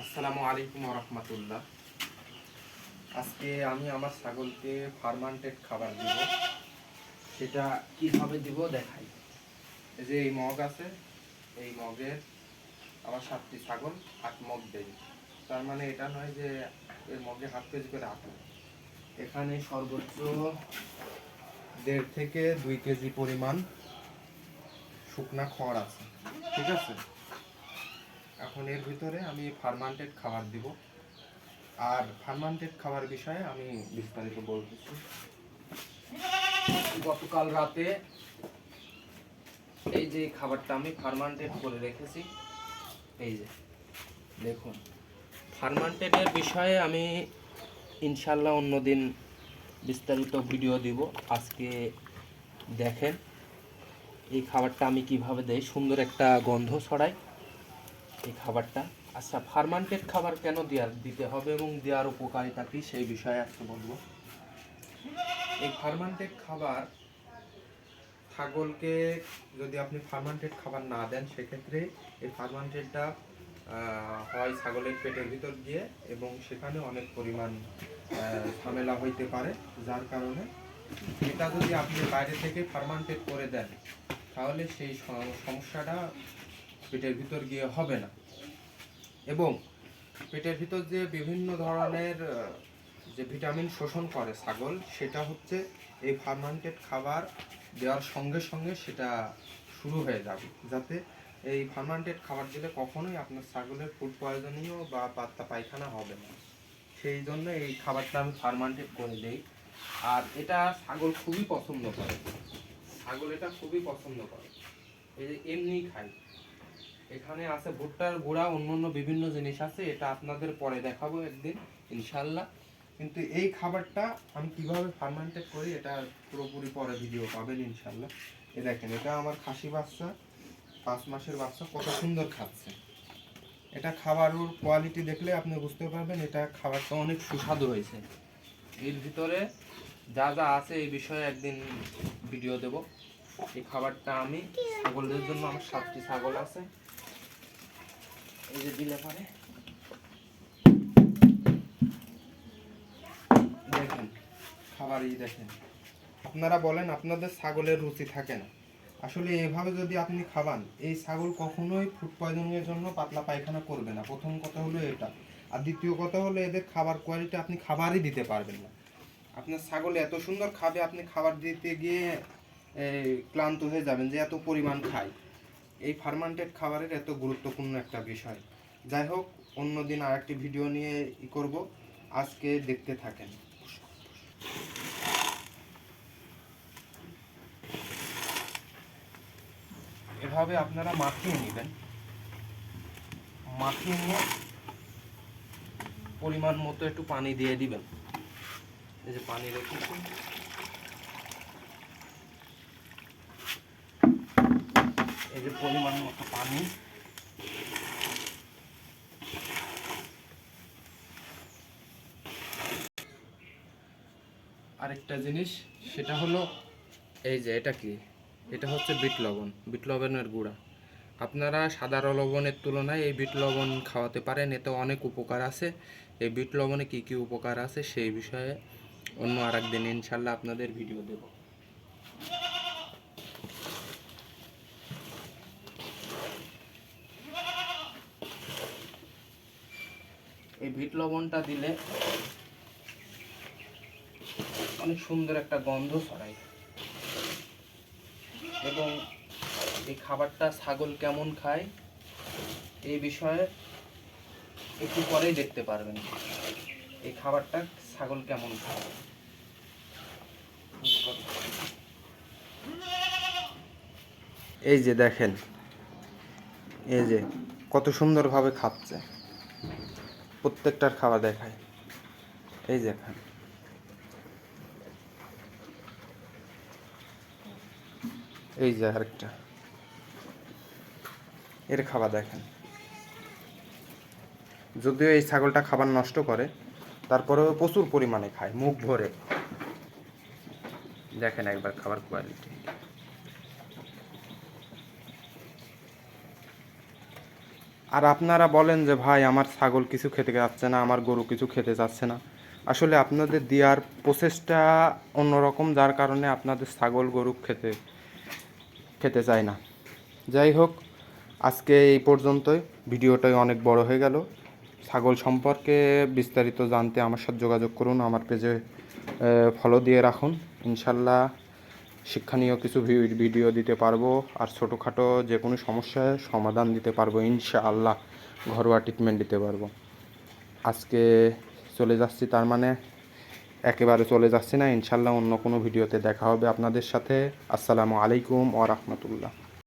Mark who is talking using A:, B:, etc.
A: আসসালামু আলাইকুম রহমতুল্লাহ। আজকে আমি আমার ছাগলকে ফার্মান্টেড খাবার দিব। সেটা কিভাবে দিব দেখাই। এই যে এই মগ আছে, এই মগের আমার 7টি ছাগল 8 মগ দেয়। তার মানে এটা নয় যে এই মগে 1/2 কেজি করে আটা। এখানে সর্বোচ্চ 1.5 থেকে 2 কেজি পরিমাণ শুকনা খড় আছে, ঠিক আছে। এখন এর ভিতরে আমি ফার্মান্টেড খাবার দিব। আর ফার্মান্টেড খাবার বিষয়ে আমি বিস্তারিত বলতেছি। গতকাল রাতে এই যে খাবারটা আমি ফার্মান্টেড করে রেখেছি, এই যে দেখুন। ফার্মান্টেডের বিষয়ে আমি ইনশাল্লাহ অন্যদিন বিস্তারিত ভিডিও দিব। আজকে দেখেন এই খাবারটা আমি কিভাবে দেই। সুন্দর একটা গন্ধ ছড়ায় এই খাবারটা। আচ্ছা, ফার্মান্টেড খাবার কেন দিতে হবে এবং দেওয়ার উপকারিতা কী সেই বিষয়ে আজকে বলবো। এই ফার্মান্টেড খাবার ছাগলকে যদি আপনি ফার্মান্টেড খাবার না দেন, সেক্ষেত্রে এই ফার্মান্টেডটা হয় ছাগলের পেটের ভিতর গিয়ে এবং সেখানে অনেক পরিমাণ ঝামেলা হইতে পারে, যার কারণে এটা যদি আপনি বাইরে থেকে ফার্মান্টেড করে দেন তাহলে সেই সমস্যাটা পেটের ভিতর গিয়ে হবে না। এবং পেটের ভিতর যে বিভিন্ন ধরনের যে ভিটামিন শোষণ করে ছাগল, সেটা হচ্ছে এই ফার্মান্টেড খাবার দেওয়ার সঙ্গে সঙ্গে সেটা শুরু হয়ে যাবে, যাতে এই ফার্মান্টেড খাবার দিলে কখনোই আপনার ছাগলের ফুড পয়জনীয় বা পাতলা পায়খানা হবে না। সেই জন্য এই খাবারটা আমি ফার্মান্টেড করে দিই। আর এটা ছাগল খুবই পছন্দ করে, ছাগল এটা খুবই পছন্দ করে। এই যে এমনি খাই, এখানে আছে ভুট্টার গুঁড়া, অন্য বিভিন্ন জিনিস আছে, এটা আপনাদের পরে দেখাবো একদিন ইনশাল্লাহ। কিন্তু এই খাবারটা আমি কিভাবে ফার্মান্টেড করি এটা পুরোপুরি পরে ভিডিও পাবেন ইনশাল্লাহ। এ দেখেন, এটা আমার খাসি বাচ্চা, 5 মাসের বাচ্চা, কত সুন্দর খাচ্ছে। এটা খাবারের কোয়ালিটি দেখলে আপনি বুঝতে পারবেন এটা খাবারটা অনেক সুস্বাদু হয়েছে। এর ভিতরে যা যা আছে এই বিষয়ে একদিন ভিডিও দেব। এই খাবারটা আমি ছাগলদের জন্য, আমার 7টি ছাগল আছে, এই যে দিলে পারে দেখেন খাবারই দেখেন। আপনারা বলেন আপনাদের ছাগলের রুচি থাকে না, আসলে এভাবে যদি আপনি খাবান, এই ছাগল কখনোই ফুড পয়জনের জন্য পাতলা পায়খানা করবে না। প্রথম কথা হলো এটা। আর দ্বিতীয় কথা হলো এদের খাবার কোয়ালিটি আপনি খাবারই দিতে পারবেন না। আপনার ছাগল এত সুন্দর খাবে, আপনি খাবার দিতে গিয়ে ক্লান্ত হয়ে যাবেন যে এত পরিমাণ খায়। এই ফার্মান্টেড খাবারের এত গুরুত্বপূর্ণ একটা বিষয়। যাই হোক, অন্যদিন আর একটি ভিডিও নিয়ে করব, আজকে দেখতে থাকেন। এভাবে আপনারা মাখিয়ে নেবেন, মাখিয়ে নিয়ে পরিমাণ মতো একটু পানি দিয়ে দিবেন। এই যে পানি রেখেছি, এই যে পরিমাণ মতো পানি। আরেকটা জিনিস, সেটা হলো এই যে এটা কি, এটা হচ্ছে বিট লবণ, বিট লবণের গুঁড়া। আপনারা সাধারণ লবণের তুলনায় এই বিট লবণ খাওয়াতে পারেন, এতে অনেক উপকার আছে। এই বিট লবণে কী কী উপকার আছে সেই বিষয়ে অন্য আর একদিন ইনশাল্লাহ আপনাদের ভিডিও দেব। এই বিট লবণটা দিলে অনেক সুন্দর একটা গন্ধ ছড়ায়। এবং এই খাবারটা ছাগল কেমন খায় এই বিষয়ে একটু পরেই দেখতে পারবেন, এই খাবারটা ছাগল কেমন খায়। এই যে দেখেন, এই যে কত সুন্দরভাবে খাচ্ছে, প্রত্যেকটার খাওয়া দেখায়। এই যে খান, এই যে আরেকটা, এর খাওয়া দেখেন। যদিও এই ছাগলটা খাবার নষ্ট করে, তারপরেও প্রচুর পরিমাণে খায়, মুখ ভরে। দেখেন একবার খাবার কোয়ালিটি। আর আপনারা বলেন যে ভাই আমার ছাগল কিছু খেতে যাচ্ছে না, আমার গরু কিছু খেতে যাচ্ছে না। আসলে আপনাদের দেওয়ার প্রসেসটা অন্যরকম, যার কারণে আপনাদের ছাগল গরু খেতে খেতে চায় না। যাই হোক, আজকে এই পর্যন্তই। ভিডিওটাই অনেক বড় হয়ে গেল। ছাগল সম্পর্কে বিস্তারিত জানতে আমার সাথে যোগাযোগ করুন, আমার পেজে ফলো দিয়ে রাখুন। ইনশাল্লাহ শিক্ষণীয় কিছু ভিডিও দিতে পারবো, আর ছোটোখাটো যে কোনো সমস্যার সমাধান দিতে পারবো ইনশাআল্লাহ, ঘরোয়া ট্রিটমেন্ট দিতে পারবো। আজকে চলে যাচ্ছি, তার মানে একেবারে চলে যাচ্ছি না, ইনশাল্লাহ অন্য কোনো ভিডিওতে দেখা হবে আপনাদের সাথে। আসসালামু আলাইকুম ওয়া রাহমাতুল্লাহ।